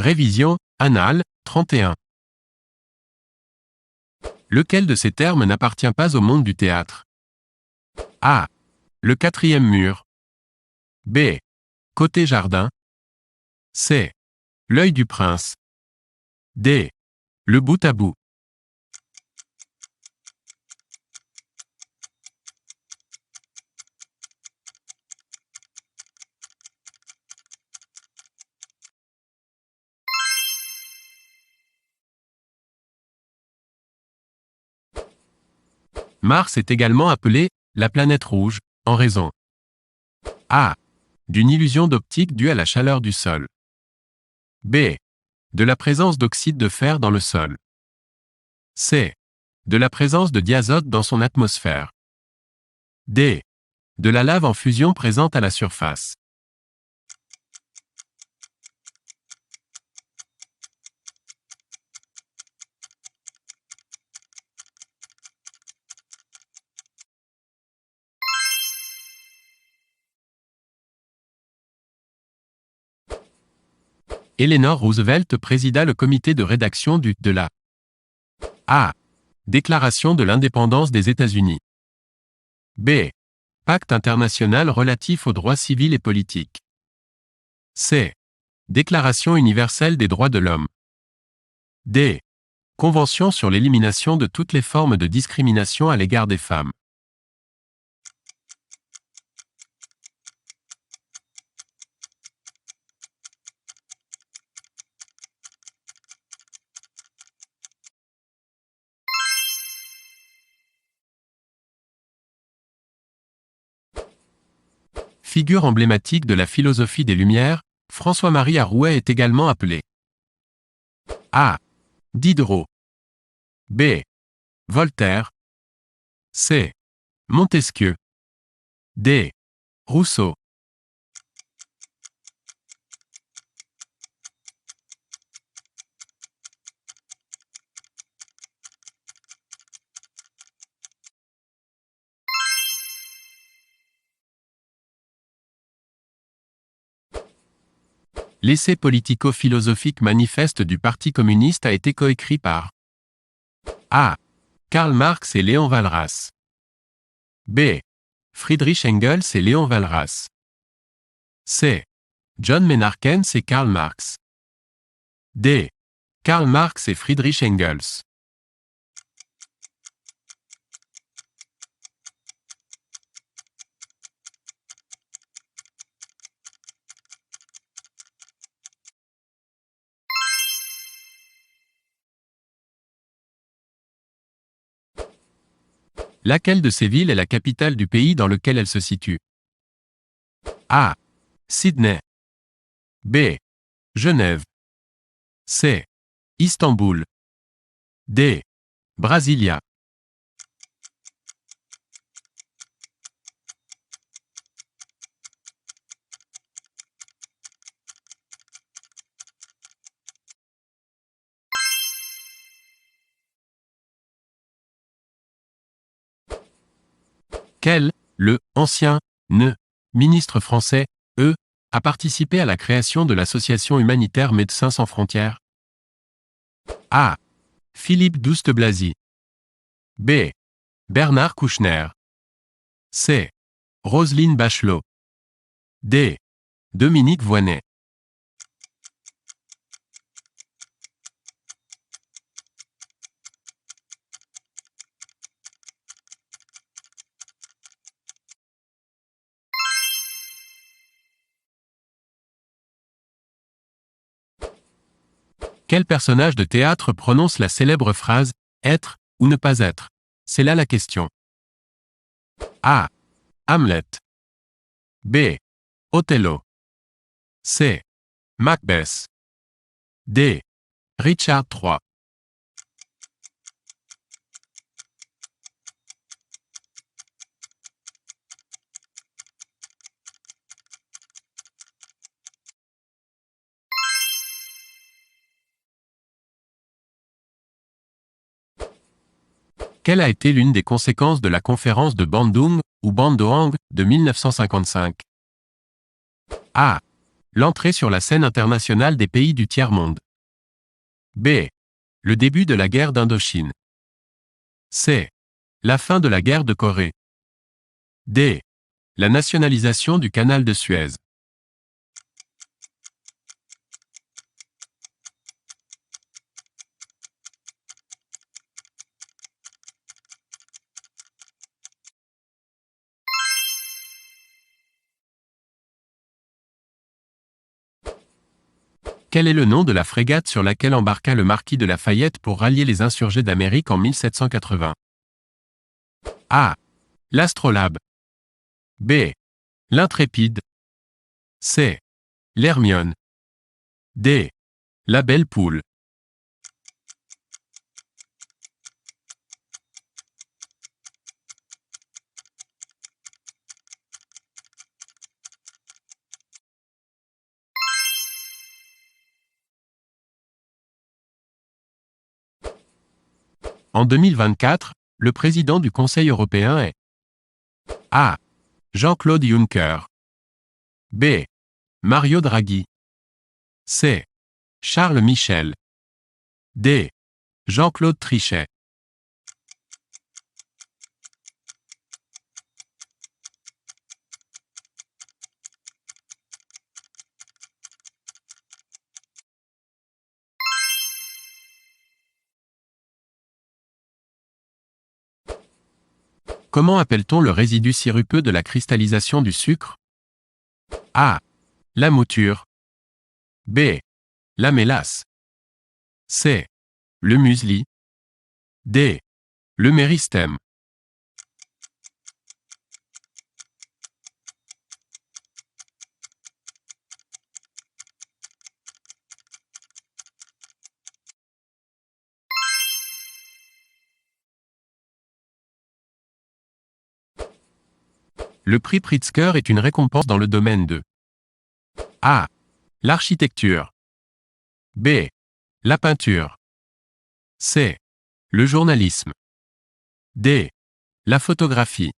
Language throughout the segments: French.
Révision, Annales, 31. Lequel de ces termes n'appartient pas au monde du théâtre? A. Le quatrième mur. B. Côté jardin. C. L'œil du prince. D. Le bout à bout. Mars est également appelé la planète rouge, en raison A. D'une illusion d'optique due à la chaleur du sol. B. De la présence d'oxyde de fer dans le sol. C. De la présence de diazote dans son atmosphère. D. De la lave en fusion présente à la surface. Eleanor Roosevelt présida le comité de rédaction de la A. Déclaration de l'indépendance des États-Unis. B. Pacte international relatif aux droits civils et politiques. C. Déclaration universelle des droits de l'homme. D. Convention sur l'élimination de toutes les formes de discrimination à l'égard des femmes. Figure emblématique de la philosophie des Lumières, François-Marie Arouet est également appelé A. Diderot. B. Voltaire. C. Montesquieu. D. Rousseau. L'essai politico-philosophique manifeste du Parti communiste a été coécrit par A. Karl Marx et Léon Walras. B. Friedrich Engels et Léon Walras. C. John Maynard Keynes et Karl Marx. D. Karl Marx et Friedrich Engels. Laquelle de ces villes est la capitale du pays dans lequel elle se situe? A. Sydney. B. Genève. C. Istanbul. D. Brasilia. Quel, le ancien ministre français, a participé à la création de l'association humanitaire Médecins sans frontières? A. Philippe Douste-Blazy. B. Bernard Kouchner. C. Roselyne Bachelot. D. Dominique Voynet. Quel personnage de théâtre prononce la célèbre phrase « être ou ne pas être » C'est là la question. A. Hamlet. B. Othello. C. Macbeth. D. Richard III. Quelle a été l'une des conséquences de la conférence de Bandung, ou Bandung, de 1955? A. L'entrée sur la scène internationale des pays du tiers-monde. B. Le début de la guerre d'Indochine. C. La fin de la guerre de Corée. D. La nationalisation du canal de Suez. Quel est le nom de la frégate sur laquelle embarqua le marquis de Lafayette pour rallier les insurgés d'Amérique en 1780? A. L'Astrolabe. B. L'Intrépide. C. L'Hermione. D. La Belle Poule. En 2024, le président du Conseil européen est A. Jean-Claude Juncker. B. Mario Draghi. C. Charles Michel. D. Jean-Claude Trichet. Comment appelle-t-on le résidu sirupeux de la cristallisation du sucre? A. La mouture. B. La mélasse. C. Le muesli. D. Le méristème. Le prix Pritzker est une récompense dans le domaine de A. L'architecture. B. La peinture. C. Le journalisme. D. La photographie.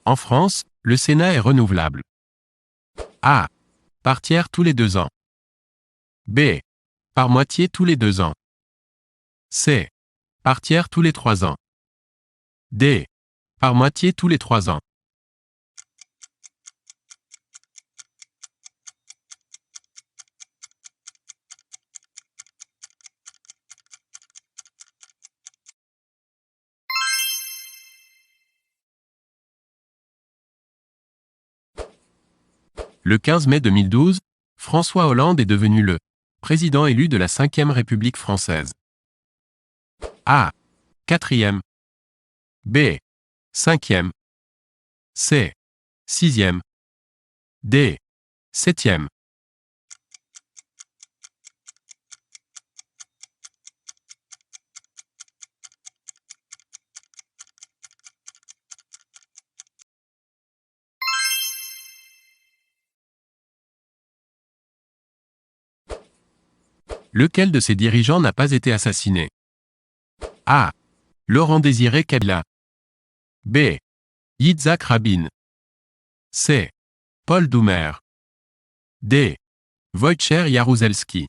En France, le Sénat est renouvelable. A. Par tiers tous les 2 ans. B. Par moitié tous les 2 ans. C. Par tiers tous les 3 ans. D. Par moitié tous les 3 ans. Le 15 mai 2012, François Hollande est devenu le président élu de la 5e République française. A. 4e. B. 5e. C. 6e. D. 7e. Lequel de ces dirigeants n'a pas été assassiné? A. Laurent-Désiré Kabila. B. Yitzhak Rabin. C. Paul Doumer. D. Wojciech Jaruzelski.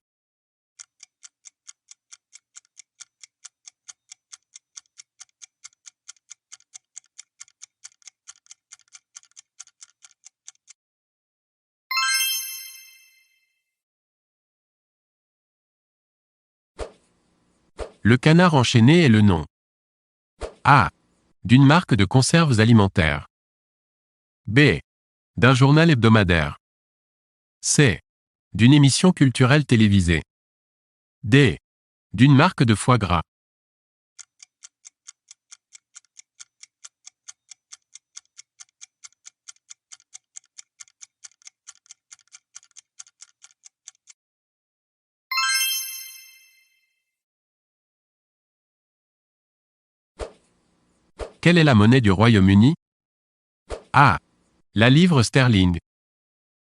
Le canard enchaîné est le nom A. D'une marque de conserves alimentaires. B. D'un journal hebdomadaire. C. D'une émission culturelle télévisée. D. D'une marque de foie gras. Quelle est la monnaie du Royaume-Uni? A. La livre sterling.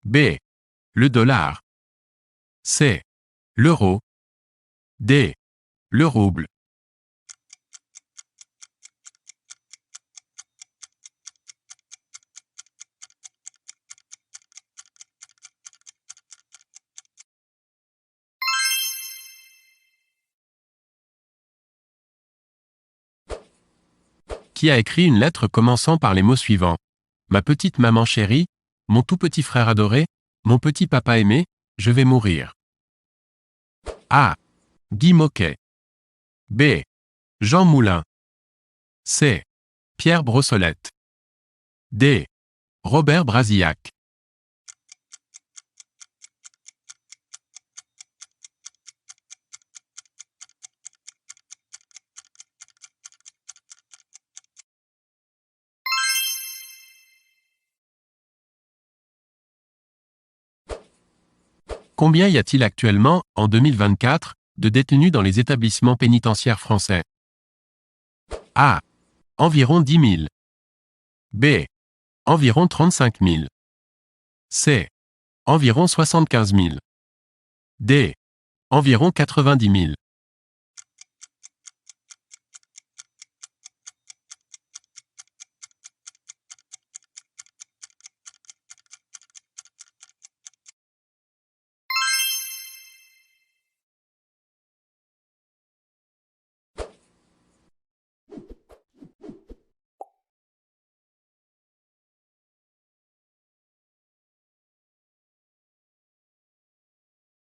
B. Le dollar. C. L'euro. D. Le rouble. Qui a écrit une lettre commençant par les mots suivants? Ma petite maman chérie, mon tout petit frère adoré, mon petit papa aimé, je vais mourir. A. Guy Moquet. B. Jean Moulin. C. Pierre Brossolette. D. Robert Brasillac. Combien y a-t-il actuellement, en 2024, de détenus dans les établissements pénitentiaires français? A. Environ 10 000. B. Environ 35 000. C. Environ 75 000. D. Environ 90 000.